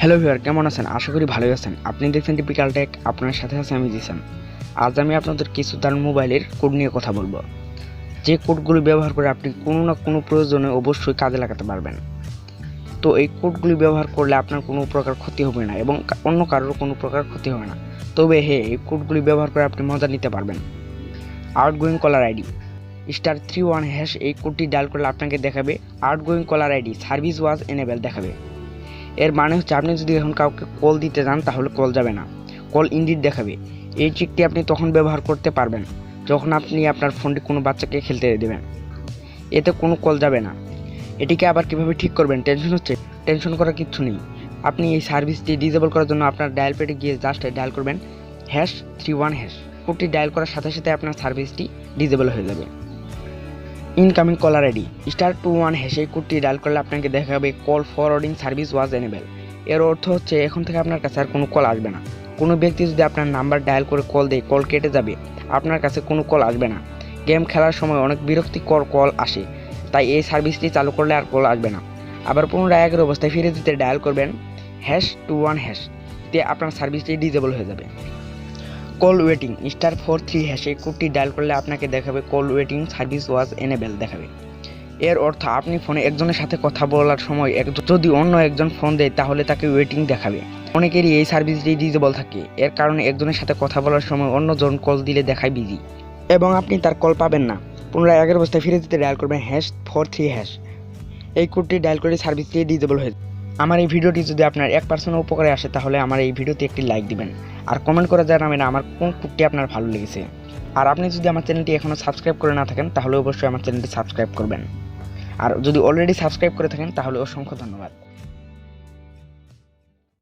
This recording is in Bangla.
হ্যালো ভিউয়ার, কেমন আছেন? আশা করি ভালোই আছেন। আপনি দেখছেন টিপিক্যাল টেক, আপনার সাথে আছে আমি জিসান। আজ আমি আপনাদের কিছু দারুণ মোবাইলের কোড নিয়ে কথা বলবো, যে কোডগুলি ব্যবহার করে আপনি কোনো না কোনো প্রয়োজনে অবশ্যই কাজে লাগাতে পারবেন। তো এই কোডগুলি ব্যবহার করলে আপনার কোনো প্রকার ক্ষতি হবে না এবং অন্য কারোর কোনো প্রকার ক্ষতি হবে না। তবে হ্যাঁ, এই কোডগুলি ব্যবহার করে আপনি মজা নিতে পারবেন। আউটগোয়িং কলার আইডি *31# এই কোডটি ডায়াল করলে আপনাকে দেখাবে আউটগোয়িং কলার আইডি সার্ভিস ওয়াজ এনেবল দেখাবে। এর মানে হচ্ছে আপনি যদি এখন কাউকে কল দিতে যান তাহলে কল যাবে না, কল ইনডিড দেখাবে। এই ট্রিকটি আপনি তখন ব্যবহার করতে পারবেন যখন আপনি আপনার ফোনটি কোনো বাচ্চাকে খেলতে দেবেন, এতে কোনো কল যাবে না। এটিকে আবার কিভাবে ঠিক করবেন টেনশন করার কিচ্ছু নেই। আপনি এই সার্ভিসটি ডিসেবল করার জন্য আপনার ডায়াল প্যাডে গিয়ে জাস্ট ডায়াল করবেন #31#। কোডটি ডায়াল করার সাথে সাথে আপনার সার্ভিসটি ডিসেবল হয়ে যাবে। ইনকামিং কলার আইডি *21# এই কোডটি ডায়াল করলে আপনাকে দেখাবে কল ফরওয়ার্ডিং সার্ভিস ওয়াজ এনেবল। এর অর্থ হচ্ছে এখন থেকে আপনার কাছে আর কোনো কল আসবে না। কোনো ব্যক্তি যদি আপনার নাম্বার ডায়াল করে কল দেয়, কল কেটে যাবে, আপনার কাছে কোনো কল আসবে না। গেম খেলার সময় অনেক বিরক্তিকর কল আসে, তাই এই সার্ভিসটি চালু করলে আর কল আসবে না। আবার পুনরায় আগের অবস্থায় ফিরে দিতে ডায়াল করবেন #21#, তে আপনার সার্ভিসটি ডিসেবল হয়ে যাবে। কল ওয়েটিং *43# এই কোডটি ডায়াল করলে আপনাকে দেখাবে কল ওয়েটিং সার্ভিস ওয়াজ এনেবল দেখাবে। এর অর্থ আপনি ফোনে একজনের সাথে কথা বলার সময় যদি অন্য একজন ফোন দেয় তাহলে তাকে ওয়েটিং দেখাবে। অনেকেরই এই সার্ভিসটি ডিসেবল থাকে, এর কারণে একজনের সাথে কথা বলার সময় অন্যজন কল দিলে দেখায় বিজি এবং আপনি তার কল পাবেন না। পুনরায় আগের অবস্থায় ফিরে দিতে ডায়াল করবেন #43#। এই কোডটি ডায়াল করে সার্ভিসটি ডিসেবল হয়ে যায়। আমার এই ভিডিওটি যদি আপনার 1% উপকারে আসে তাহলে আমার এই ভিডিওতে একটি লাইক দিবেন আর কমেন্ট করে জানাবেন আমার কোন কোডটি আপনার ভালো লেগেছে। আর আপনি যদি আমার চ্যানেলটি এখনও সাবস্ক্রাইব করে না থাকেন তাহলে অবশ্যই আমার চ্যানেলটি সাবস্ক্রাইব করবেন। আর যদি অলরেডি সাবস্ক্রাইব করে থাকেন তাহলে অসংখ্য ধন্যবাদ।